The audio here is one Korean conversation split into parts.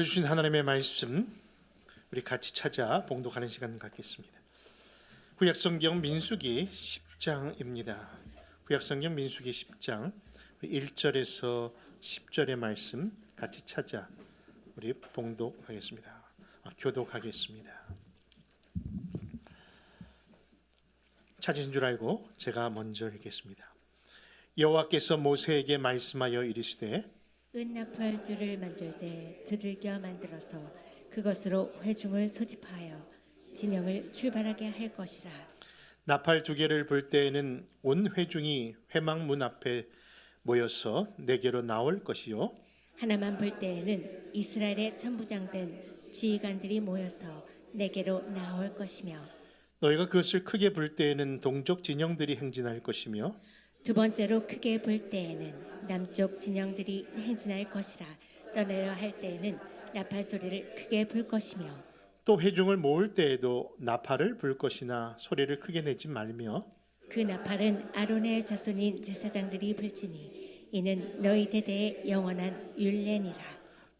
주신 하나님의 말씀 우리 같이 찾아 봉독하는 시간 갖겠습니다. 구약성경 민수기 10장입니다. 구약성경 민수기 10장 1절에서 10절의 말씀 같이 찾아 우리 봉독하겠습니다. 교독하겠습니다. 찾으신 줄 알고 제가 먼저 읽겠습니다. 여호와께서 모세에게 말씀하여 이르시되 은나팔줄을 만들되 두들겨 만들어서 그것으로 회중을 소집하여 진영을 출발하게 할 것이라. 나팔 두 개를 불 때에는 온 회중이 회막문 앞에 모여서 내게로 나올 것이요 하나만 불 때에는 이스라엘의 천부장된 지휘관들이 모여서 내게로 나올 것이며 너희가 그것을 크게 불 때에는 동쪽 진영들이 행진할 것이며 두 번째로 크게 불 때에는 남쪽 진영들이 행진할 것이라. 떠내려 할 때에는 나팔 소리를 크게 불 것이며 또 회중을 모을 때에도 나팔을 불 것이나 소리를 크게 내지 말며 그 나팔은 아론의 자손인 제사장들이 불지니 이는 너희 대대의 영원한 율례니라.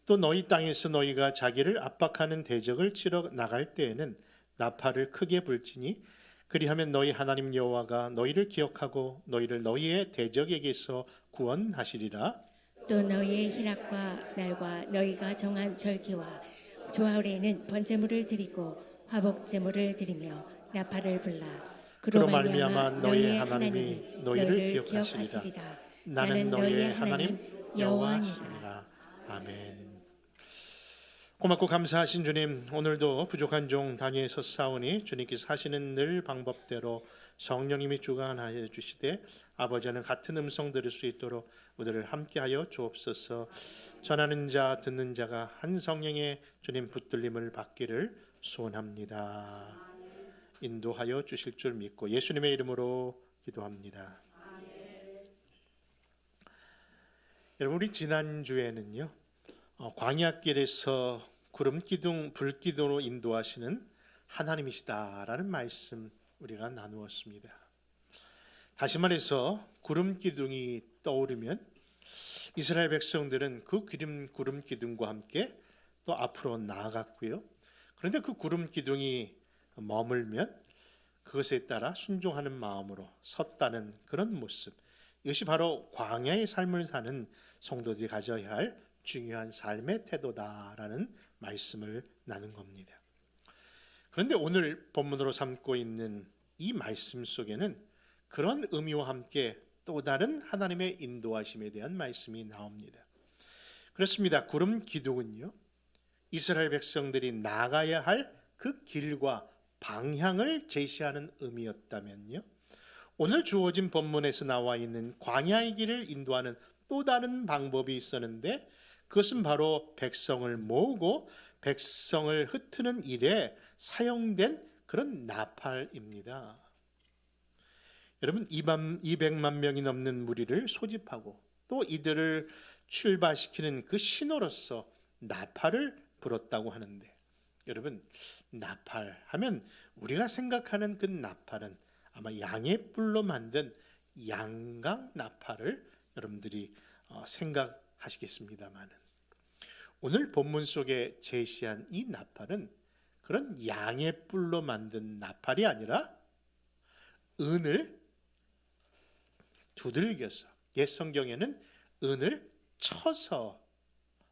또 너희 땅에서 너희가 자기를 압박하는 대적을 치러 나갈 때에는 나팔을 크게 불지니 그리하면 너희 하나님 여호와가 너희를 기억하고 너희를 너희의 대적에게서 구원하시리라. 또 너희의 희락과 날과 너희가 정한 절기와 조하울에는 번제물을 드리고 화복 제물을 드리며 나팔을 불라. 그로 말미암아 너희의 하나님이 너희를 기억하시리라. 나는 너희의 하나님 여호와시니라. 아멘. 고맙고 감사하신 주님, 오늘도 부족한 종 단위에 섰사오니 주님께서 하시는 늘 방법대로 성령님이 주관하여 주시되 아버지는 같은 음성 들을 수 있도록 우리를 함께하여 주옵소서. 전하는 자 듣는 자가 한 성령의 주님 붙들림을 받기를 소원합니다. 인도하여 주실 줄 믿고 예수님의 이름으로 기도합니다. 여러분, 우리 지난주에는요 광야길에서 구름 기둥 불 기둥으로 인도하시는 하나님이시다라는 말씀 우리가 나누었습니다. 다시 말해서 구름 기둥이 떠오르면 이스라엘 백성들은 그 구름 기둥과 함께 또 앞으로 나아갔고요. 그런데 그 구름 기둥이 머물면 그것에 따라 순종하는 마음으로 섰다는 그런 모습, 이것이 바로 광야의 삶을 사는 성도들이 가져야 할 중요한 삶의 태도다라는 말씀을 나눈 겁니다. 그런데 오늘 본문으로 삼고 있는 이 말씀 속에는 그런 의미와 함께 또 다른 하나님의 인도하심에 대한 말씀이 나옵니다. 그렇습니다. 구름 기둥은요 이스라엘 백성들이 나가야 할 그 길과 방향을 제시하는 의미였다면요, 오늘 주어진 본문에서 나와 있는 광야의 길을 인도하는 또 다른 방법이 있었는데 그것은 바로 백성을 모으고 백성을 흩트는 일에 사용된 그런 나팔입니다. 여러분, 200만 명이 넘는 무리를 소집하고 또 이들을 출발시키는 그 신호로서 나팔을 불었다고 하는데, 여러분, 나팔 하면 우리가 생각하는 그 나팔은 아마 양의 뿔로 만든 양강 나팔을 여러분들이 생각하시겠습니다만, 오늘 본문 속에 제시한 이 나팔은 그런 양의 뿔로 만든 나팔이 아니라 은을 두들겨서, 옛 성경에는 은을 쳐서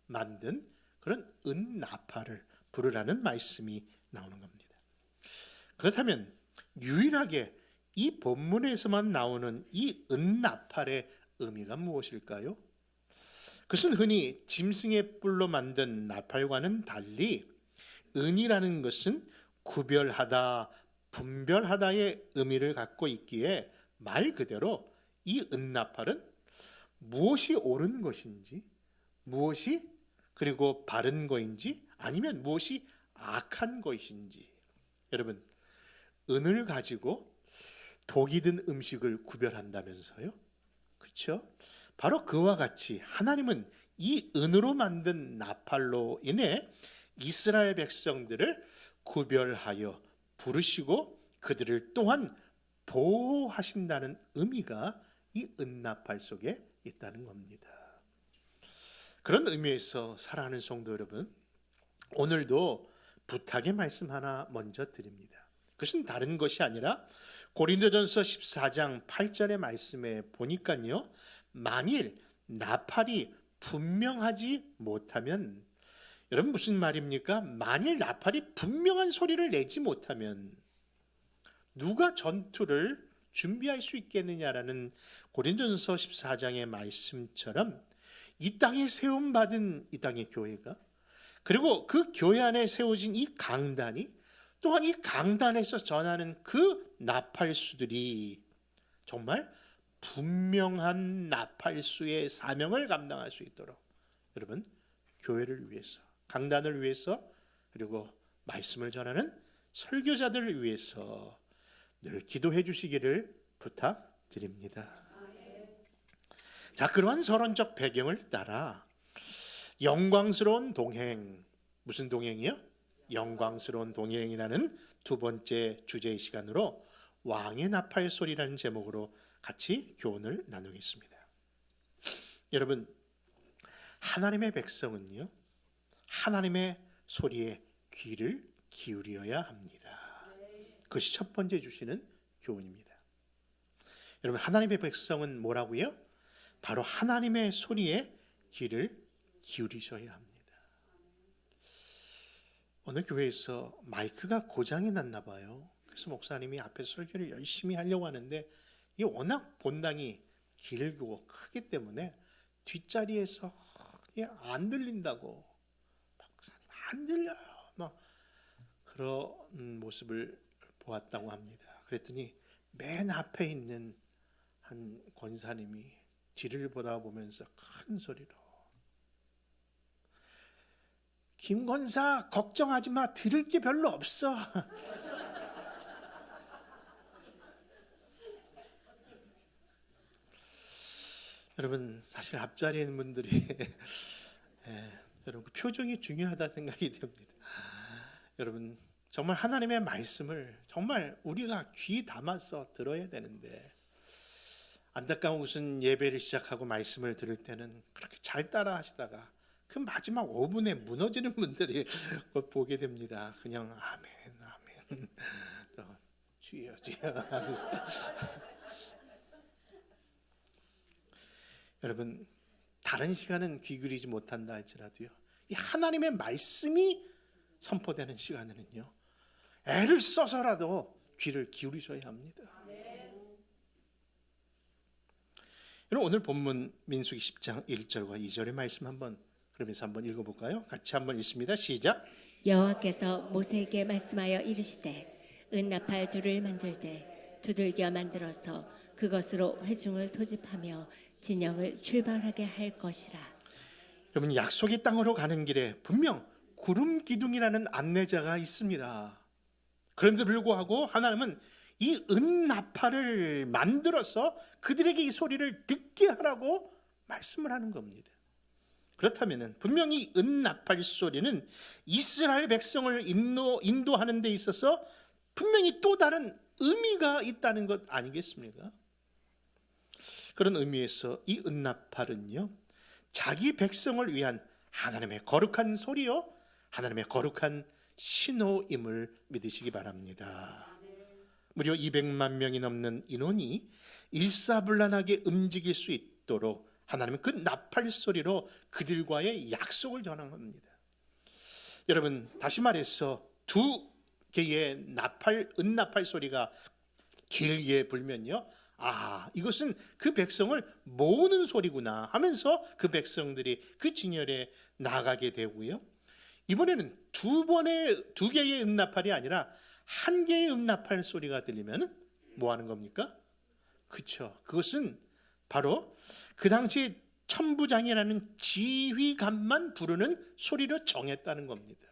만든 그런 은 나팔을 부르라는 말씀이 나오는 겁니다. 그렇다면 유일하게 이 본문에서만 나오는 이 은 나팔의 의미가 무엇일까요? 그것은 흔히 짐승의 뿔로 만든 나팔과는 달리 은이라는 것은 구별하다, 분별하다의 의미를 갖고 있기에 말 그대로 이 은나팔은 무엇이 옳은 것인지, 무엇이 그리고 바른 것인지, 아니면 무엇이 악한 것인지, 여러분, 은을 가지고 독이 든 음식을 구별한다면서요? 그렇죠? 바로 그와 같이 하나님은 이 은으로 만든 나팔로 인해 이스라엘 백성들을 구별하여 부르시고 그들을 또한 보호하신다는 의미가 이 은나팔 속에 있다는 겁니다. 그런 의미에서 사랑하는 성도 여러분, 오늘도 부탁의 말씀 하나 먼저 드립니다. 그것은 다른 것이 아니라 고린도전서 14장 8절의 말씀에 보니까요, 만일 나팔이 분명하지 못하면, 여러분 무슨 말입니까? 만일 나팔이 분명한 소리를 내지 못하면 누가 전투를 준비할 수 있겠느냐라는 고린도전서 14장의 말씀처럼, 이 땅에 세움받은 이 땅의 교회가, 그리고 그 교회 안에 세워진 이 강단이, 또한 이 강단에서 전하는 그 나팔수들이 정말 분명한 나팔수의 사명을 감당할 수 있도록, 여러분 교회를 위해서, 강단을 위해서, 그리고 말씀을 전하는 설교자들을 위해서 늘 기도해 주시기를 부탁드립니다. 자, 그러한 서론적 배경을 따라 영광스러운 동행, 무슨 동행이요? 영광스러운 동행이라는 두 번째 주제의 시간으로 왕의 나팔 소리라는 제목으로 같이 교훈을 나누겠습니다. 여러분, 하나님의 백성은요, 하나님의 소리에 귀를 기울여야 합니다. 그것이 첫 번째 주시는 교훈입니다. 여러분, 하나님의 백성은 뭐라고요? 바로 하나님의 소리에 귀를 기울이셔야 합니다. 어느 교회에서 마이크가 고장이 났나 봐요. 그래서 목사님이 앞에서 설교를 열심히 하려고 하는데 이게 워낙 본당이 길고 크기 때문에 뒷자리에서 이게 안 들린다고, 목사님 안 들려요, 막 그런 모습을 보았다고 합니다. 그랬더니 맨 앞에 있는 한 권사님이 뒤를 보다보면서 큰 소리로, 김 권사 걱정하지 마, 들을 게 별로 없어. 여러분, 사실 앞자리에 있는 분들이 여러분 그 표정이 중요하다 생각이 됩니다. 여러분, 정말 하나님의 말씀을 정말 우리가 귀 담아서 들어야 되는데, 안타까운 것은 예배를 시작하고 말씀을 들을 때는 그렇게 잘 따라 하시다가 그 마지막 5분에 무너지는 분들이 보게 됩니다. 그냥 아멘 아멘 주여 주여 하면서. 여러분, 다른 시간은 귀 기울이지 못한다 할지라도요, 이 하나님의 말씀이 선포되는 시간에는요, 애를 써서라도 귀를 기울이셔야 합니다. 여러분, 오늘 본문 민수기 10장 1절과 2절의 말씀 그러면서 한번 읽어볼까요? 같이 한번 읽습니다. 시작. 여호와께서 모세에게 말씀하여 이르시되 은나팔 둘을 만들 때 두들겨 만들어서 그것으로 회중을 소집하며 진영을 출발하게 할 것이라. 여러분, 약속의 땅으로 가는 길에 분명 구름 기둥이라는 안내자가 있습니다. 그런데도 불구하고 하나님은 이 은나팔을 만들어서 그들에게 이 소리를 듣게 하라고 말씀을 하는 겁니다. 그렇다면 분명히 은나팔 소리는 이스라엘 백성을 인도하는 데 있어서 분명히 또 다른 의미가 있다는 것 아니겠습니까? 그런 의미에서 이 은나팔은요, 자기 백성을 위한 하나님의 거룩한 소리요, 하나님의 거룩한 신호임을 믿으시기 바랍니다. 무려 200만 명이 넘는 인원이 일사불란하게 움직일 수 있도록 하나님은 그 나팔 소리로 그들과의 약속을 전한 겁니다. 여러분, 다시 말해서 두 개의 은나팔 소리가 길게 불면요, 이것은 그 백성을 모으는 소리구나 하면서 그 백성들이 그 진열에 나가게 되고요, 이번에는 두 개의 은나팔이 아니라 한 개의 은나팔 소리가 들리면 뭐 하는 겁니까? 그렇죠. 그것은 바로 그 당시 천부장이라는 지휘관만 부르는 소리로 정했다는 겁니다.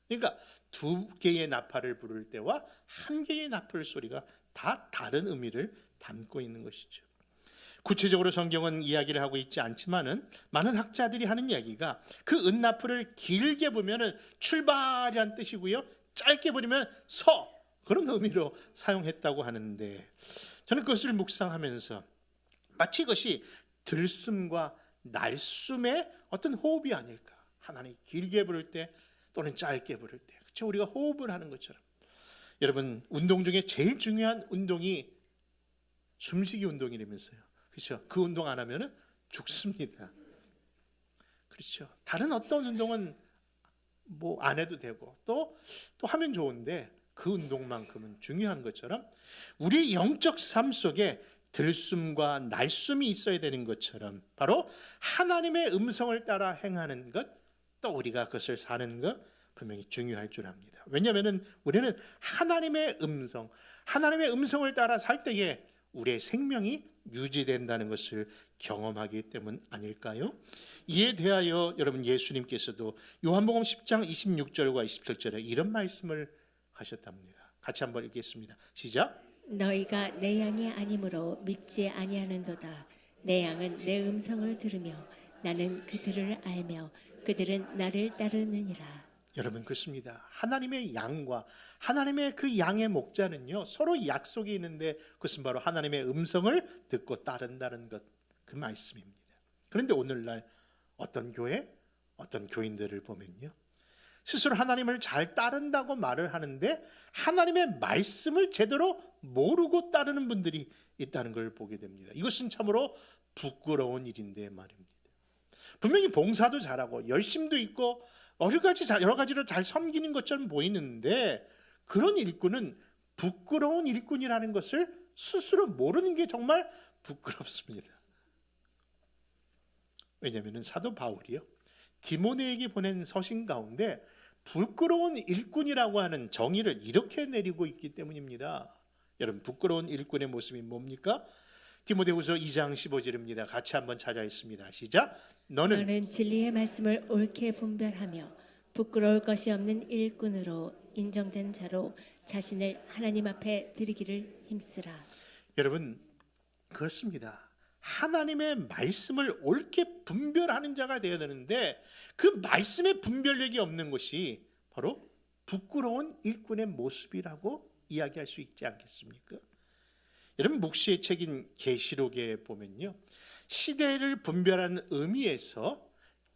그러니까 두 개의 나팔을 부를 때와 한 개의 나팔 소리가 다 다른 의미를 담고 있는 것이죠. 구체적으로 성경은 이야기를 하고 있지 않지만은 많은 학자들이 하는 이야기가 그 은나팔을 길게 보면은 출발이란 뜻이고요, 짧게 보면 그런 의미로 사용했다고 하는데, 저는 그것을 묵상하면서 마치 이것이 들숨과 날숨의 어떤 호흡이 아닐까. 하나님 길게 부를 때 또는 짧게 부를 때, 그렇죠? 우리가 호흡을 하는 것처럼. 여러분, 운동 중에 제일 중요한 운동이 숨쉬기 운동이라면서요. 그렇죠? 그 운동 안 하면은 죽습니다. 그렇죠? 다른 어떤 운동은 뭐 안 해도 되고 또 하면 좋은데 그 운동만큼은 중요한 것처럼 우리 영적 삶 속에 들숨과 날숨이 있어야 되는 것처럼 바로 하나님의 음성을 따라 행하는 것, 또 우리가 그것을 사는 것 분명히 중요할 줄 압니다. 왜냐하면 우리는 하나님의 음성을 따라 살 때에 우리의 생명이 유지된다는 것을 경험하기 때문 아닐까요? 이에 대하여 여러분, 예수님께서도 요한복음 10장 26절과 27절에 이런 말씀을 하셨답니다. 같이 한번 읽겠습니다. 시작. 너희가 내 양이 아니므로 믿지 아니하는도다. 내 양은 내 음성을 들으며 나는 그들을 알며 그들은 나를 따르느니라. 여러분, 그렇습니다. 하나님의 양과 하나님의 그 양의 목자는요, 서로 약속이 있는데 그것은 바로 하나님의 음성을 듣고 따른다는 것, 그 말씀입니다. 그런데 오늘날 어떤 교인들을 보면요, 스스로 하나님을 잘 따른다고 말을 하는데 하나님의 말씀을 제대로 모르고 따르는 분들이 있다는 걸 보게 됩니다. 이것은 참으로 부끄러운 일인데 말입니다. 분명히 봉사도 잘하고 열심도 있고 여러 가지로 잘 섬기는 것처럼 보이는데 그런 일꾼은 부끄러운 일꾼이라는 것을 스스로 모르는 게 정말 부끄럽습니다. 왜냐하면 사도 바울이요, 디모데에게 보낸 서신 가운데 부끄러운 일꾼이라고 하는 정의를 이렇게 내리고 있기 때문입니다. 여러분, 부끄러운 일꾼의 모습이 뭡니까? 디모데후서 2장 15절입니다. 같이 한번 찾아있습니다. 시작. 너는 진리의 말씀을 옳게 분별하며 부끄러울 것이 없는 일꾼으로 인정된 자로 자신을 하나님 앞에 드리기를 힘쓰라. 여러분, 그렇습니다. 하나님의 말씀을 옳게 분별하는 자가 되어야 되는데 그 말씀의 분별력이 없는 것이 바로 부끄러운 일꾼의 모습이라고 이야기할 수 있지 않겠습니까? 여러분, 묵시의 책인 계시록에 보면요, 시대를 분별하는 의미에서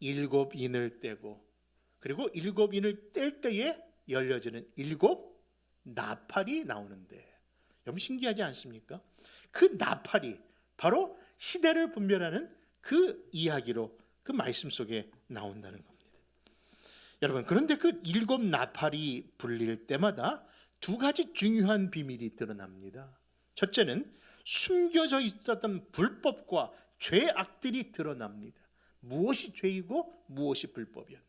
7인을 떼고 그리고 7인을 뗄 때에 열려지는 7 나팔이 나오는데 여러분, 신기하지 않습니까? 그 나팔이 바로 시대를 분별하는 그 이야기로 그 말씀 속에 나온다는 겁니다. 여러분, 그런데 그 7 나팔이 불릴 때마다 두 가지 중요한 비밀이 드러납니다. 첫째는 숨겨져 있었던 불법과 죄악들이 드러납니다. 무엇이 죄이고 무엇이 불법이었는지.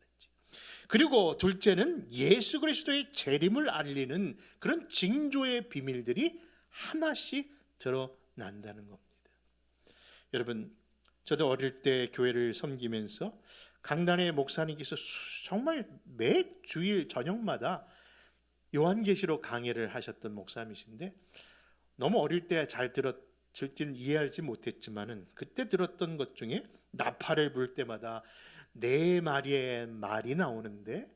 그리고 둘째는 예수 그리스도의 재림을 알리는 그런 징조의 비밀들이 하나씩 드러난다는 겁니다. 여러분, 저도 어릴 때 교회를 섬기면서 강단의 목사님께서 정말 매 주일 저녁마다 요한계시록 강해를 하셨던 목사님이신데 너무 어릴 때 잘 들었을지는 이해하지 못했지만은 그때 들었던 것 중에 나팔을 불 때마다 4마리의 말이 나오는데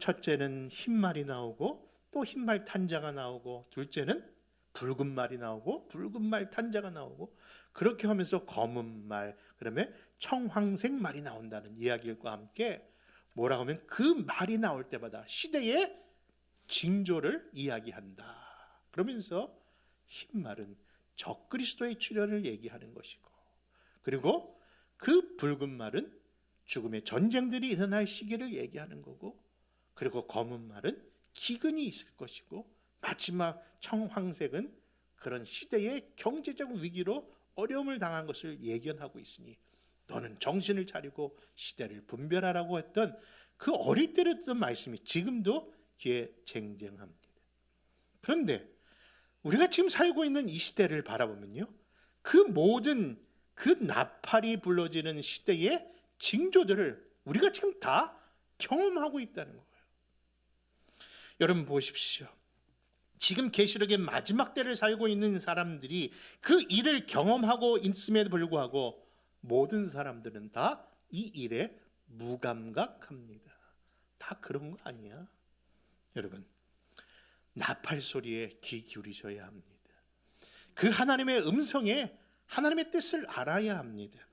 첫째는 흰 말이 나오고 또 흰 말 탄자가 나오고 둘째는 붉은 말이 나오고 붉은 말 탄자가 나오고 그렇게 하면서 검은 말, 그다음에 청황색 말이 나온다는 이야기과 함께 뭐라고 하면 그 말이 나올 때마다 시대의 징조를 이야기한다. 그러면서 흰 말은 적그리스도의 출현을 얘기하는 것이고 그리고 그 붉은 말은 죽음의 전쟁들이 일어날 시기를 얘기하는 거고 그리고 검은 말은 기근이 있을 것이고 마지막 청황색은 그런 시대의 경제적 위기로 어려움을 당한 것을 예견하고 있으니 너는 정신을 차리고 시대를 분별하라고 했던 그 어릴 때 듣던 말씀이 지금도 귀에 쟁쟁합니다. 그런데 우리가 지금 살고 있는 이 시대를 바라보면요, 그 모든 그 나팔이 불러지는 시대의 징조들을 우리가 지금 다 경험하고 있다는 거예요. 여러분 보십시오. 지금 계시록의 마지막 때를 살고 있는 사람들이 그 일을 경험하고 있음에도 불구하고 모든 사람들은 다 이 일에 무감각합니다. 다 그런 거 아니야. 여러분, 나팔 소리에 귀 기울이셔야 합니다. 그 하나님의 음성에 하나님의 뜻을 알아야 합니다.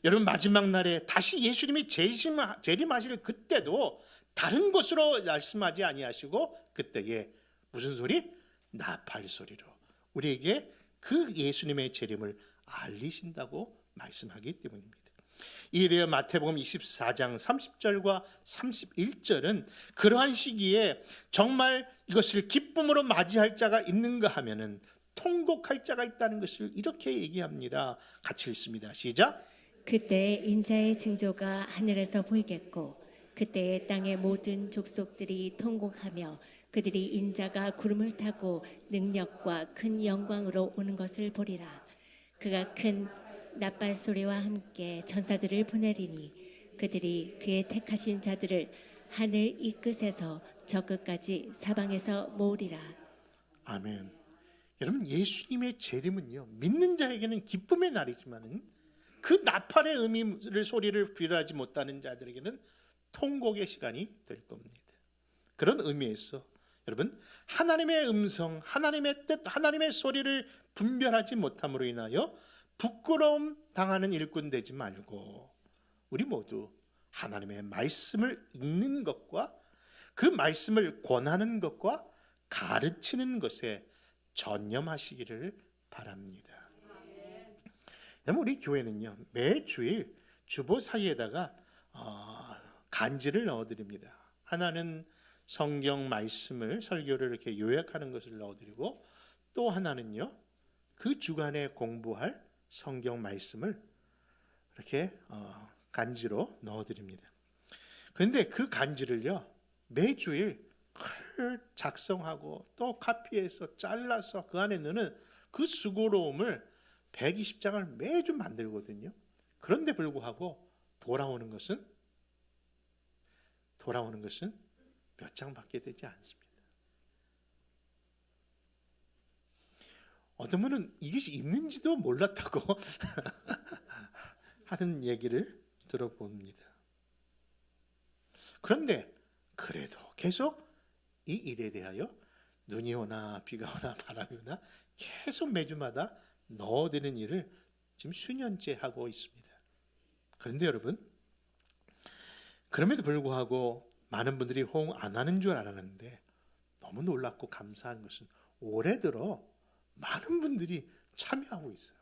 여러분, 마지막 날에 다시 예수님이 재림하실 그때도 다른 것으로 말씀하지 아니하시고 그때에 무슨 소리? 나팔 소리로 우리에게 그 예수님의 재림을 알리신다고 말씀하기 때문입니다. 이에 대해 마태복음 24장 30절과 31절은 그러한 시기에 정말 이것을 기쁨으로 맞이할 자가 있는가 하면은 통곡할 자가 있다는 것을 이렇게 얘기합니다. 같이 읽습니다. 시작. 그때 인자의 징조가 하늘에서 보이겠고 그때에 땅의 모든 족속들이 통곡하며 그들이 인자가 구름을 타고 능력과 큰 영광으로 오는 것을 보리라. 그가 큰 나팔 소리와 함께 전사들을 보내리니 그들이 그의 택하신 자들을 하늘 이 끝에서 저 끝까지 사방에서 모으리라. 아멘. 여러분, 예수님의 재림은요, 믿는 자에게는 기쁨의 날이지만은 그 나팔의 의미를 소리를 빌어하지 못하는 자들에게는 통곡의 시간이 될 겁니다. 그런 의미에서 여러분, 하나님의 음성, 하나님의 뜻, 하나님의 소리를 분별하지 못함으로 인하여 부끄러움 당하는 일꾼 되지 말고 우리 모두 하나님의 말씀을 읽는 것과 그 말씀을 권하는 것과 가르치는 것에 전념하시기를 바랍니다. 우리 교회는요, 매주일 주보 사이에다가 간지를 넣어드립니다. 하나는 성경 말씀을 설교를 이렇게 요약하는 것을 넣어드리고 또 하나는요, 그 주간에 공부할 성경 말씀을 이렇게 간지로 넣어드립니다. 그런데 그 간지를요, 매주일 작성하고 또 카피해서 잘라서 그 안에 넣는 그 수고로움을 120장을 매주 만들거든요. 그런데 불구하고 돌아오는 것은 몇 장밖에 되지 않습니다. 어떤 분은 이것이 있는지도 몰랐다고 하는 얘기를 들어봅니다. 그런데 그래도 계속 이 일에 대하여 눈이 오나 비가 오나 바람이 오나 계속 매주마다 넣어드는 일을 지금 수년째 하고 있습니다. 그런데 여러분, 그럼에도 불구하고 많은 분들이 호응 안 하는 줄 알았는데 너무 놀랍고 감사한 것은 올해 들어 많은 분들이 참여하고 있어요.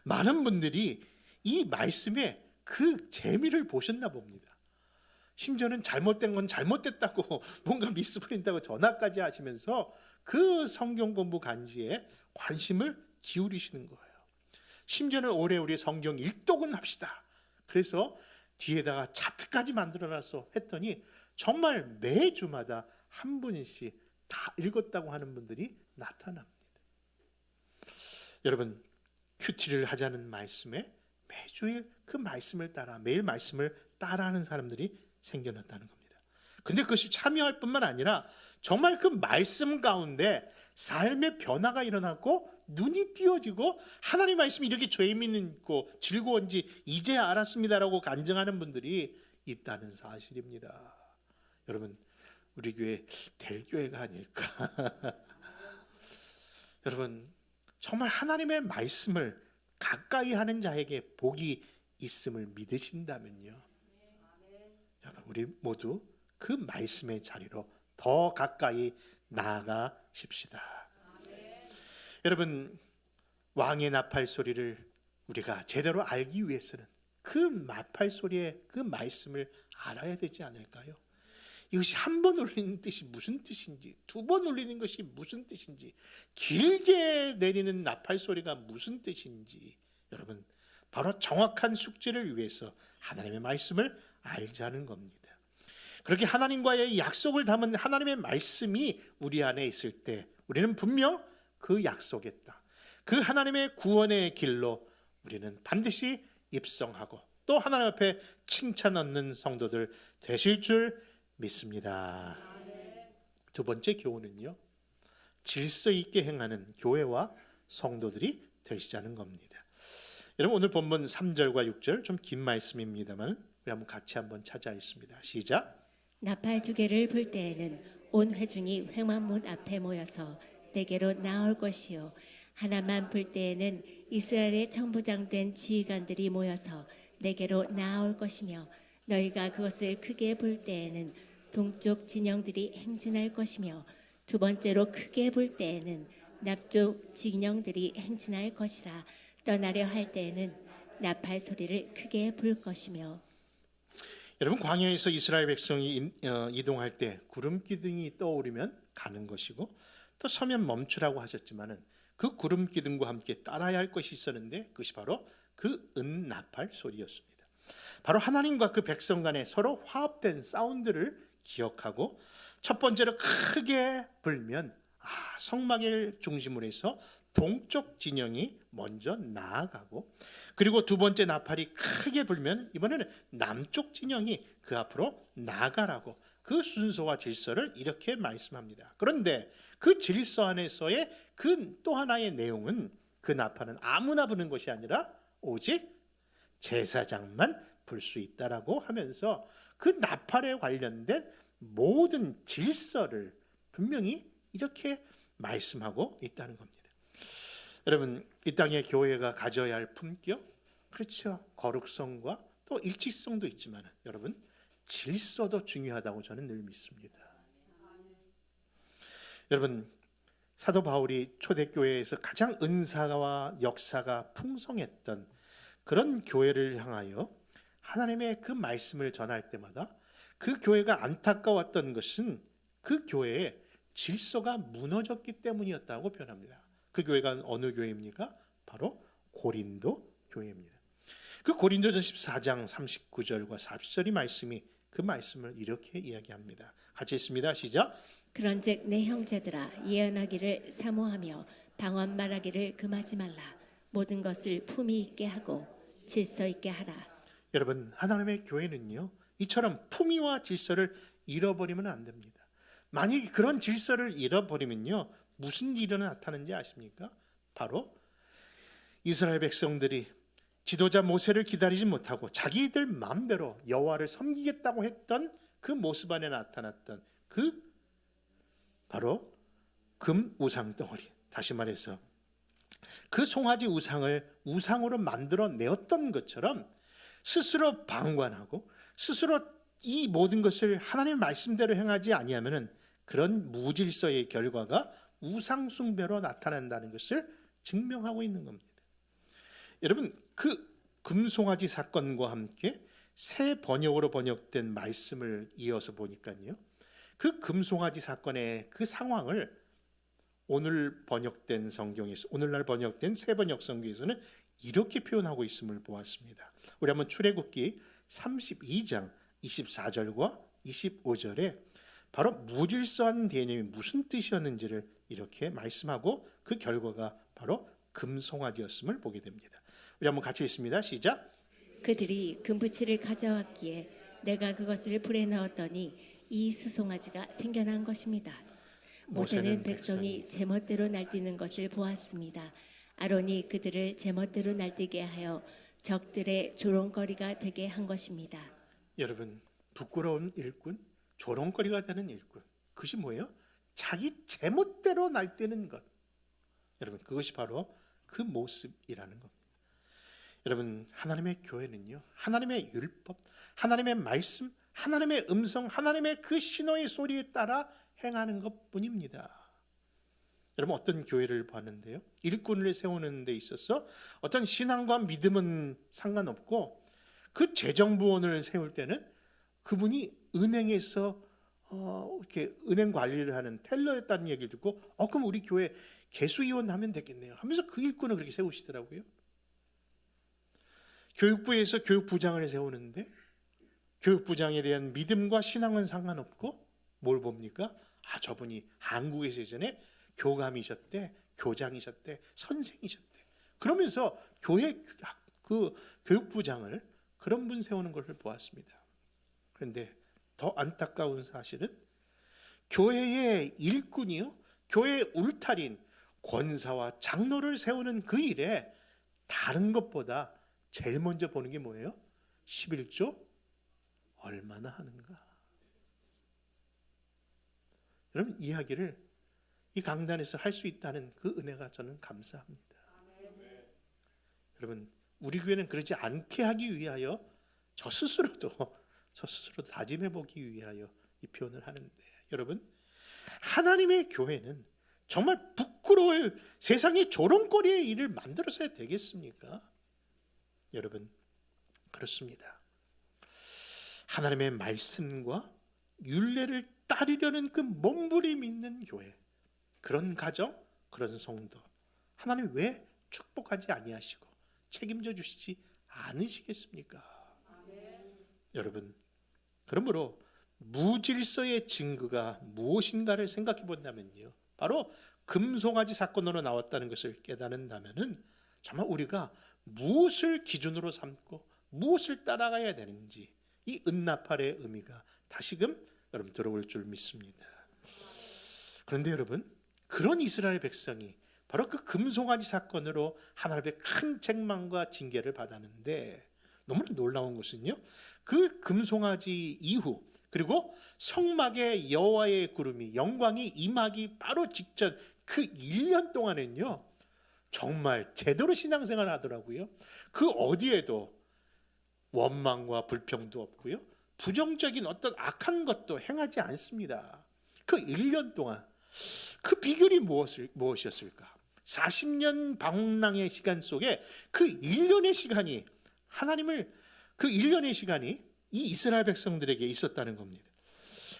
많은 분들이 이 말씀의 그 재미를 보셨나 봅니다. 심지어는 잘못된 건 잘못됐다고 뭔가 미스프린다고 전화까지 하시면서 그 성경 공부 간지에 관심을 기울이시는 거예요. 심지어는 올해 우리 성경 일독은 합시다. 그래서 뒤에다가 차트까지 만들어놔서 했더니 정말 매주마다 한 분씩 다 읽었다고 하는 분들이 나타납니다. 여러분, 큐티를 하자는 말씀에 매주일 그 말씀을 따라 매일 말씀을 따라하는 사람들이 생겨났다는 겁니다. 근데 그것이 참여할 뿐만 아니라 정말 그 말씀 가운데 삶의 변화가 일어났고 눈이 띄어지고 하나님 말씀이 이렇게 재미있고 즐거운지 이제 알았습니다라고 간증하는 분들이 있다는 사실입니다. 여러분, 우리 교회 될 교회가 아닐까. 여러분, 정말 하나님의 말씀을 가까이 하는 자에게 복이 있음을 믿으신다면요, 여러분, 우리 모두 그 말씀의 자리로 더 가까이 나아가십시다. 여러분, 왕의 나팔 소리를 우리가 제대로 알기 위해서는 그 나팔 소리의 그 말씀을 알아야 되지 않을까요? 이것이 한 번 울리는 뜻이 무슨 뜻인지, 두 번 울리는 것이 무슨 뜻인지, 길게 내리는 나팔 소리가 무슨 뜻인지, 여러분, 바로 정확한 숙지를 위해서 하나님의 말씀을 알자는 겁니다. 그렇게 하나님과의 약속을 담은 하나님의 말씀이 우리 안에 있을 때 우리는 분명 그 약속의 땅, 그 하나님의 구원의 길로 우리는 반드시 입성하고 또 하나님 앞에 칭찬 얻는 성도들 되실 줄 믿습니다. 두 번째 교훈은요, 질서 있게 행하는 교회와 성도들이 되시자는 겁니다. 여러분, 오늘 본문 3절과 6절 좀 긴 말씀입니다만 우리 한번 같이 한번 찾아 읽습니다. 시작. 나팔 두 개를 불 때에는 온 회중이 회막문 앞에 모여서 내게로 나올 것이요 하나만 불 때에는 이스라엘의 청부장된 지휘관들이 모여서 내게로 나올 것이며 너희가 그것을 크게 볼 때에는 동쪽 진영들이 행진할 것이며 두 번째로 크게 볼 때에는 남쪽 진영들이 행진할 것이라. 떠나려 할 때에는 나팔 소리를 크게 불 것이며. 여러분, 광야에서 이스라엘 백성이 이동할 때 구름 기둥이 떠오르면 가는 것이고, 또 서면 멈추라고 하셨지만은 그 구름 기둥과 함께 따라야 할 것이 있었는데, 그것이 바로 그 은나팔 소리였습니다. 바로 하나님과 그 백성 간에 서로 화합된 사운드를 기억하고, 첫 번째로 크게 불면 성막을 중심으로 해서 동쪽 진영이 먼저 나아가고, 그리고 두 번째 나팔이 크게 불면 이번에는 남쪽 진영이 그 앞으로 나가라고, 그 순서와 질서를 이렇게 말씀합니다. 그런데 그 질서 안에서의 그 또 하나의 내용은, 그 나팔은 아무나 부는 것이 아니라 오직 제사장만 불 수 있다라고 하면서 그 나팔에 관련된 모든 질서를 분명히 이렇게 말씀하고 있다는 겁니다. 여러분, 이 땅의 교회가 가져야 할 품격, 그렇죠, 거룩성과 또 일치성도 있지만 여러분, 질서도 중요하다고 저는 늘 믿습니다. 여러분, 사도 바울이 초대교회에서 가장 은사와 역사가 풍성했던 그런 교회를 향하여 하나님의 그 말씀을 전할 때마다 그 교회가 안타까웠던 것은 그 교회의 질서가 무너졌기 때문이었다고 표현합니다. 그 교회가 어느 교회입니까? 바로 고린도 교회입니다. 그 고린도전 14장 39절과 40절의 말씀이 그 말씀을 이렇게 이야기합니다. 같이 읽습니다. 시작. 그런즉 내 형제들아, 예언하기를 사모하며 방언 말하기를 금하지 말라. 모든 것을 품위 있게 하고 질서 있게 하라. 여러분, 하나님의 교회는요, 이처럼 품위와 질서를 잃어버리면 안 됩니다. 만약에 그런 질서를 잃어버리면요, 무슨 일이 나타나는지 아십니까? 바로 이스라엘 백성들이 지도자 모세를 기다리지 못하고 자기들 마음대로 여호와를 섬기겠다고 했던 그 모습 안에 나타났던 그 바로 금 우상 덩어리, 다시 말해서 그 송아지 우상을 우상으로 만들어 내었던 것처럼 스스로 방관하고 스스로 이 모든 것을 하나님의 말씀대로 행하지 아니하면은 그런 무질서의 결과가 우상 숭배로 나타난다는 것을 증명하고 있는 겁니다. 여러분, 그 금송아지 사건과 함께 새 번역으로 번역된 말씀을 이어서 보니까요, 그 금송아지 사건의 그 상황을 오늘날 번역된 새 번역 성경에서는 이렇게 표현하고 있음을 보았습니다. 우리 한번 출애굽기 32장 24절과 25절에 바로 무질서한 개념이 무슨 뜻이었는지를 이렇게 말씀하고 그 결과가 바로 금송아지였음을 보게 됩니다. 우리 한번 같이 읽습니다. 시작. 그들이 금붙이를 가져왔기에 내가 그것을 불에 넣었더니 이 수송아지가 생겨난 것입니다. 모세는 백성이 제멋대로 날뛰는 것을 보았습니다. 아론이 그들을 제멋대로 날뛰게 하여 적들의 조롱거리가 되게 한 것입니다. 여러분, 부끄러운 일꾼, 조롱거리가 되는 일꾼, 그것이 뭐예요? 자기 제멋대로 날뛰는 것. 여러분, 그것이 바로 그 모습이라는 겁니다. 여러분, 하나님의 교회는요, 하나님의 율법, 하나님의 말씀, 하나님의 음성, 하나님의 그 신호의 소리에 따라 행하는 것뿐입니다. 여러분, 어떤 교회를 봤는데요, 일꾼을 세우는 데 있어서 어떤 신앙과 믿음은 상관없고 그 재정부원을 세울 때는 그분이 은행에서 이렇게 은행 관리를 하는 텔러였다는 얘기를 듣고 그럼 우리 교회 개수위원 하면 되겠네요 하면서 그 일꾼을 그렇게 세우시더라고요. 교육부에서 교육부장을 세우는데 교육부장에 대한 믿음과 신앙은 상관없고 뭘 봅니까? 저분이 한국에서 예전에 교감이셨대, 교장이셨대, 선생이셨대. 그러면서 교회 그 교육부장을 그런 분 세우는 것을 보았습니다. 그런데 더 안타까운 사실은 교회의 일꾼이요, 교회의 울타리인 권사와 장로를 세우는 그 일에 다른 것보다 제일 먼저 보는 게 뭐예요? 11조 얼마나 하는가. 여러분, 이야기를 이 강단에서 할 수 있다는 그 은혜가 저는 감사합니다. 여러분, 우리 교회는 그러지 않게 하기 위하여 저 스스로도 스스로 다짐해 보기 위하여 이 표현을 하는데, 여러분, 하나님의 교회는 정말 부끄러울 세상의 조롱거리의 일을 만들어서야 되겠습니까? 여러분, 그렇습니다. 하나님의 말씀과 율례를 따르려는 그 몸부림 있는 교회, 그런 가정, 그런 성도, 하나님 왜 축복하지 아니하시고 책임져 주시지 않으시겠습니까? 여러분, 그러므로 무질서의 증거가 무엇인가를 생각해 본다면요, 바로 금송아지 사건으로 나왔다는 것을 깨닫는다면은 정말 우리가 무엇을 기준으로 삼고 무엇을 따라가야 되는지 이 은나팔의 의미가 다시금 여러분 들어올 줄 믿습니다. 그런데 여러분, 그런 이스라엘 백성이 바로 그 금송아지 사건으로 하나님의 큰 책망과 징계를 받았는데, 너무 놀라운 것은요, 그 금송아지 이후 그리고 성막에 여호와의 구름이 영광이 임하기 바로 직전 그 1년 동안은요 정말 제대로 신앙생활을 하더라고요. 그 어디에도 원망과 불평도 없고요, 부정적인 어떤 악한 것도 행하지 않습니다. 그 1년 동안 그 비결이 무엇이었을까? 40년 방랑의 시간 속에 그 1년의 시간이 그 1년의 시간이 이 이스라엘 백성들에게 있었다는 겁니다.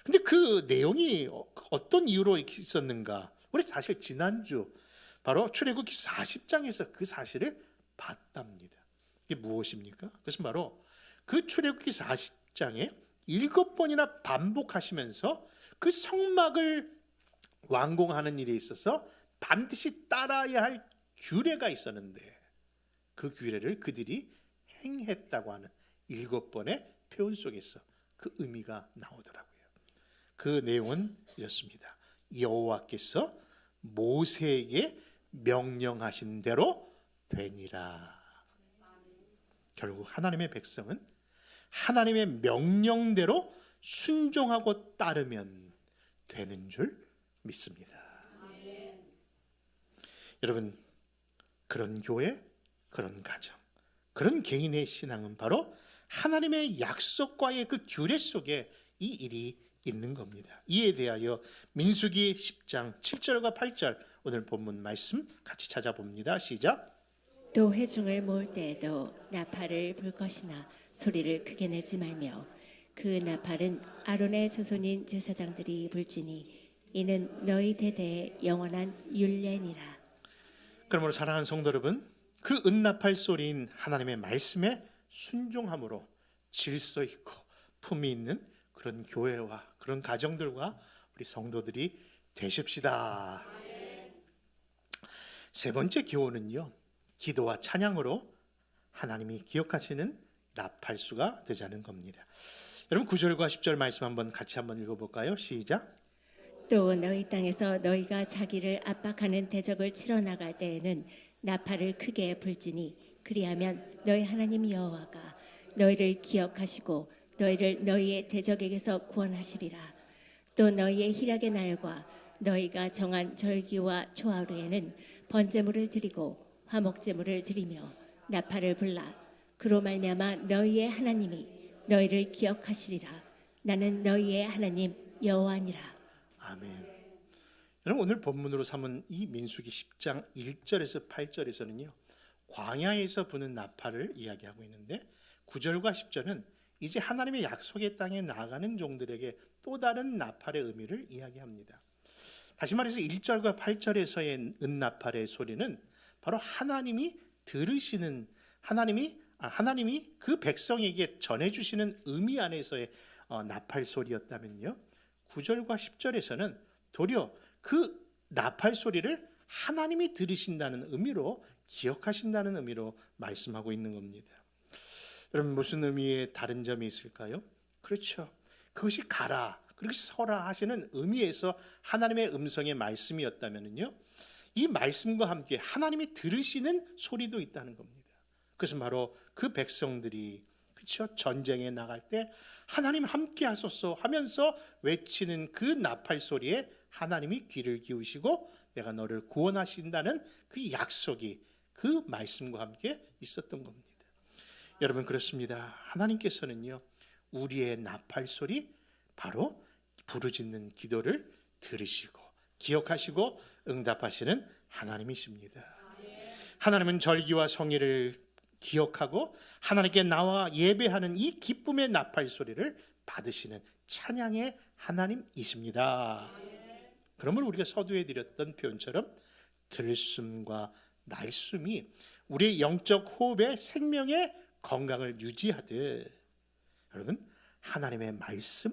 근데 그 내용이 어떤 이유로 있었는가? 우리 사실 지난주 바로 출애굽기 40장에서 그 사실을 봤답니다. 이게 무엇입니까? 그것은 바로 그 출애굽기 40장에 7번이나 반복하시면서 그 성막을 완공하는 일에 있어서 반드시 따라야 할 규례가 있었는데, 그 규례를 그들이 행했다고 하는 7번의 표현 속에서 그 의미가 나오더라고요. 그 내용은 이렇습니다. 여호와께서 모세에게 명령하신 대로 되니라. 결국 하나님의 백성은 하나님의 명령대로 순종하고 따르면 되는 줄 믿습니다. 여러분, 그런 교회, 그런 가정, 그런 개인의 신앙은 바로 하나님의 약속과의 그 규례 속에 이 일이 있는 겁니다. 이에 대하여 민수기 10장 7절과 8절 오늘 본문 말씀 같이 찾아봅니다. 시작. 또 회중을 모을 때에도 나팔을 불 것이나 소리를 크게 내지 말며 그 나팔은 아론의 자손인 제사장들이 불지니 이는 너희 대대의 영원한 율례니라. 그러므로 사랑하는 성도 여러분, 그 은나팔 소리인 하나님의 말씀에 순종함으로 질서 있고 품위 있는 그런 교회와 그런 가정들과 우리 성도들이 되십시다. 세 번째 교훈은요, 기도와 찬양으로 하나님이 기억하시는 나팔수가 되자는 겁니다. 여러분 9절과 10절 말씀 같이 한번 읽어볼까요? 시작. 또 너희 땅에서 너희가 자기를 압박하는 대적을 치러 나갈 때에는 나팔을 크게 불지니 그리하면 너희 하나님 여호와가 너희를 기억하시고 너희를 너희의 대적에게서 구원하시리라. 또 너희의 희락의 날과 너희가 정한 절기와 초하루에는 번제물을 드리고 화목제물을 드리며 나팔을 불라. 그로 말미암아 너희의 하나님이 너희를 기억하시리라. 나는 너희의 하나님 여호와니라. 아멘. 여러분, 오늘 본문으로 삼은 이 민수기 10장 1절에서 8절에서는요 광야에서 부는 나팔을 이야기하고 있는데, 9절과 10절은 이제 하나님의 약속의 땅에 나아가는 종들에게 또 다른 나팔의 의미를 이야기합니다. 다시 말해서 1절과 8절에서의 은나팔의 소리는 바로 하나님이 하나님이 그 백성에게 전해주시는 의미 안에서의 나팔 소리였다면요, 9절과 10절에서는 도리어 그 나팔 소리를 하나님이 들으신다는 의미로, 기억하신다는 의미로 말씀하고 있는 겁니다. 여러분, 무슨 의미의 다른 점이 있을까요? 그렇죠, 그것이 가라, 그것이 서라 하시는 의미에서 하나님의 음성의 말씀이었다면요, 이 말씀과 함께 하나님이 들으시는 소리도 있다는 겁니다. 그것은 바로 그 백성들이 그렇죠, 전쟁에 나갈 때 하나님 함께 하소서 하면서 외치는 그 나팔 소리에 하나님이 귀를 기우시고 내가 너를 구원하신다는 그 약속이 그 말씀과 함께 있었던 겁니다. 여러분, 그렇습니다. 하나님께서는요 우리의 나팔 소리, 바로 부르짖는 기도를 들으시고 기억하시고 응답하시는 하나님이십니다. 하나님은 절기와 성일을 기억하고 하나님께 나와 예배하는 이 기쁨의 나팔 소리를 받으시는 찬양의 하나님이십니다. 그러므로 우리가 서두에 드렸던 표현처럼 들숨과 날숨이 우리의 영적 호흡의 생명의 건강을 유지하듯, 여러분, 하나님의 말씀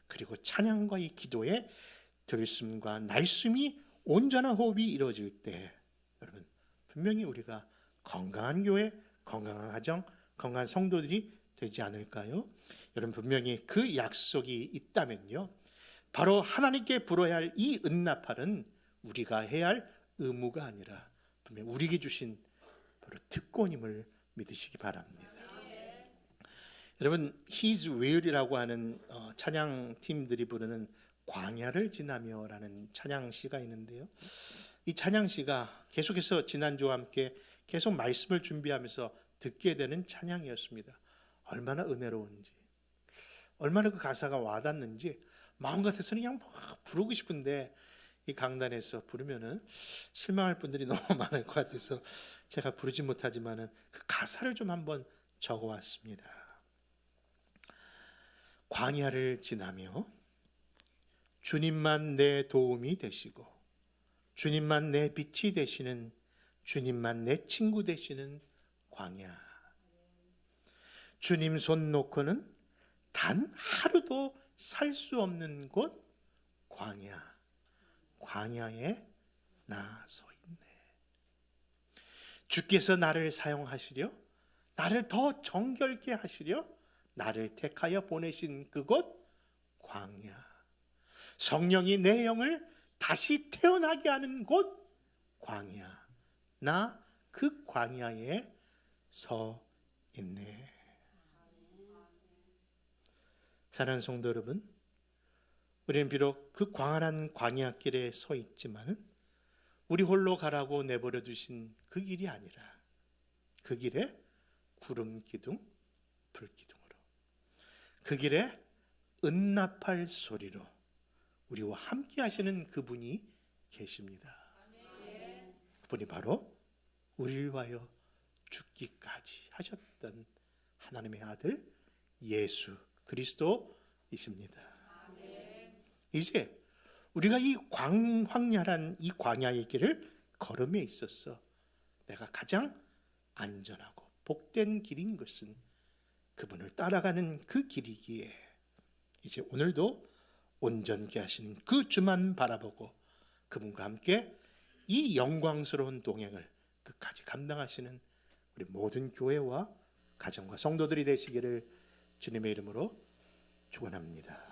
그리고 찬양과 이 기도의 들숨과 날숨이 온전한 호흡이 이루어질 때, 여러분, 분명히 우리가 건강한 교회, 건강한 가정, 건강한 성도들이 되지 않을까요? 여러분, 분명히 그 약속이 있다면요, 바로 하나님께 불어야 할 이 은나팔은 우리가 해야 할 의무가 아니라 분명히 우리에게 주신 바로 특권임을 믿으시기 바랍니다. 여러분, His will이라고 하는 찬양팀들이 부르는 광야를 지나며라는 찬양시가 있는데요, 이 찬양시가 계속해서 지난주와 함께 계속 말씀을 준비하면서 듣게 되는 찬양이었습니다. 얼마나 은혜로운지, 얼마나 그 가사가 와닿는지 마음 같아서는 그냥 막 부르고 싶은데 이 강단에서 부르면은 실망할 분들이 너무 많을 것 같아서 제가 부르지 못하지만은 그 가사를 좀 한번 적어왔습니다. 광야를 지나며 주님만 내 도움이 되시고 주님만 내 빛이 되시는, 주님만 내 친구 되시는 광야. 주님 손 놓고는 단 하루도 살 수 없는 곳 광야. 광야에 나 서 있네. 주께서 나를 사용하시려, 나를 더 정결케 하시려 나를 택하여 보내신 그곳 광야. 성령이 내 영을 다시 태어나게 하는 곳 광야. 나 그 광야에 서 있네. 사랑하는 성도 여러분, 우리는 비록 그 광활한 광야길에 서 있지만 우리 홀로 가라고 내버려 두신 그 길이 아니라 그 길에 구름 기둥, 불 기둥으로, 그 길에 은나팔 소리로 우리와 함께 하시는 그분이 계십니다. 그분이 바로 우리를 위하여 죽기까지 하셨던 하나님의 아들 예수 그리스도이십니다. 이제 우리가 이 황량한 이 광야의 길을 걸음에 있어서 내가 가장 안전하고 복된 길인 것은 그분을 따라가는 그 길이기에, 이제 오늘도 온전케 하시는 그 주만 바라보고 그분과 함께 이 영광스러운 동행을 끝까지 감당하시는 우리 모든 교회와 가정과 성도들이 되시기를 주님의 이름으로 축원합니다.